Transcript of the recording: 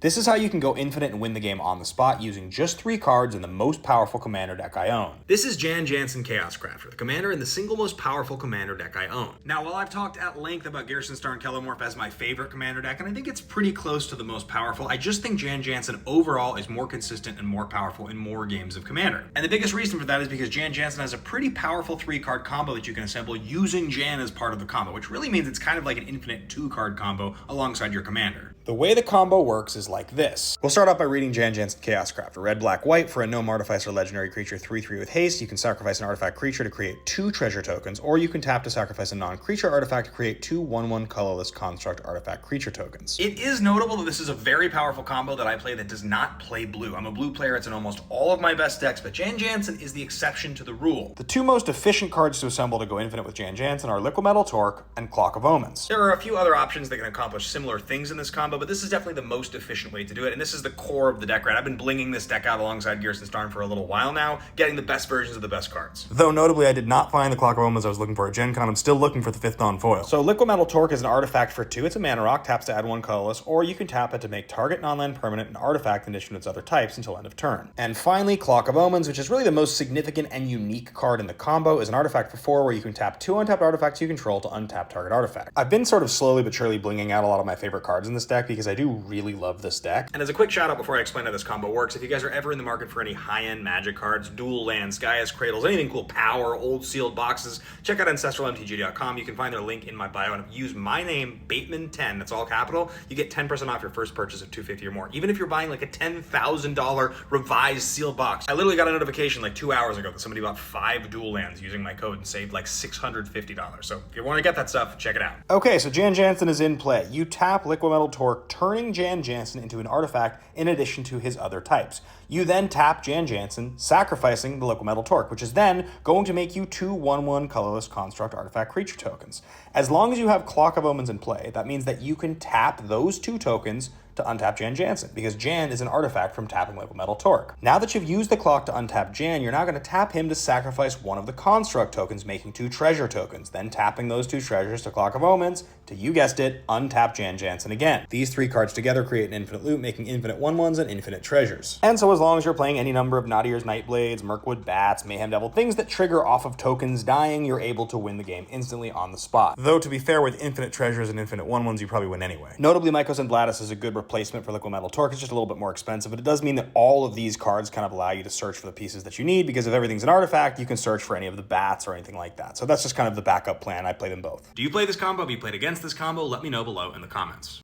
This is how you can go infinite and win the game on the spot using just 3 cards in the most powerful commander deck I own. This is Jan Jansen Chaos Crafter, the commander in the single most powerful commander deck I own. Now, while I've talked at length about Garrison Star and Kelomorph as my favorite commander deck, and I think it's pretty close to the most powerful, I just think Jan Jansen overall is more consistent and more powerful in more games of Commander. And the biggest reason for that is because Jan Jansen has a pretty powerful 3-card combo that you can assemble using Jan as part of the combo, which really means it's kind of like an infinite 2-card combo alongside your commander. The way the combo works is like this. We'll start off by reading Jan Jansen Chaos Crafter. Red, black, white. For a gnome artificer legendary creature 3/3 with haste, you can sacrifice an artifact creature to create 2 treasure tokens, or you can tap to sacrifice a non-creature artifact to create 2 1/1 colorless construct artifact creature tokens. It is notable that this is a very powerful combo that I play that does not play blue. I'm a blue player, it's in almost all of my best decks, but Jan Jansen is the exception to the rule. The 2 most efficient cards to assemble to go infinite with Jan Jansen are Liquimetal Torque and Clock of Omens. There are a few other options that can accomplish similar things in this combo, but this is definitely the most efficient way to do it, and this is the core of the deck, right? I've been blinging this deck out alongside Garrison Starn for a little while now, getting the best versions of the best cards. Though notably, I did not find the Clock of Omens I was looking for at Gen Con. I'm still looking for the 5th non-foil. So Liquimetal Torque is an artifact for 2. It's a mana rock, taps to add 1 colorless, or you can tap it to make target non-land permanent an artifact in addition to its other types until end of turn. And finally, Clock of Omens, which is really the most significant and unique card in the combo, is an artifact for 4 where you can tap 2 untapped artifacts you control to untap target artifact. I've been sort of slowly but surely blinging out a lot of my favorite cards in this deck because I do really love this deck. And as a quick shout out before I explain how this combo works, if you guys are ever in the market for any high-end Magic cards, dual lands, Gaia's Cradles, anything cool, power, old sealed boxes, check out ancestralmtg.com. You can find their link in my bio, and if you use my name, Bateman10, that's all capital, you get 10% off your first purchase of $250 or more, even if you're buying like a $10,000 revised sealed box. I literally got a notification like 2 hours ago that somebody bought 5 dual lands using my code and saved like $650. So if you want to get that stuff, check it out. Okay, so Jan Jansen is in play. You tap Liquimetal Torque, turning Jan Jansen into an artifact in addition to his other types. You then tap Jan Jansen, sacrificing the Liquimetal Torque, which is then going to make you 2 1/1 colorless construct artifact creature tokens. As long as you have Clock of Omens in play, that means that you can tap those 2 tokens to untap Jan Jansen, because Jan is an artifact from tapping Liquimetal Torque. Now that you've used the clock to untap Jan, you're now going to tap him to sacrifice one of the construct tokens, making 2 treasure tokens, then tapping those 2 treasures to Clock of Omens to, you guessed it, untap Jan Jansen again. These 3 cards together create an infinite loop, making infinite 1/1s and infinite treasures. And so as long as you're playing any number of Nadier's Nightblades, Mirkwood Bats, Mayhem Devil, things that trigger off of tokens dying, you're able to win the game instantly on the spot. Though to be fair, with infinite treasures and infinite 1/1s, you probably win anyway. Notably, Mycos and Bladis is a good replacement for Liquimetal Torque. It's just a little bit more expensive, but it does mean that all of these cards kind of allow you to search for the pieces that you need, because if everything's an artifact, you can search for any of the bats or anything like that. So that's just kind of the backup plan. I play them both. Do you play this combo? Have you played against this combo? Let me know below in the comments.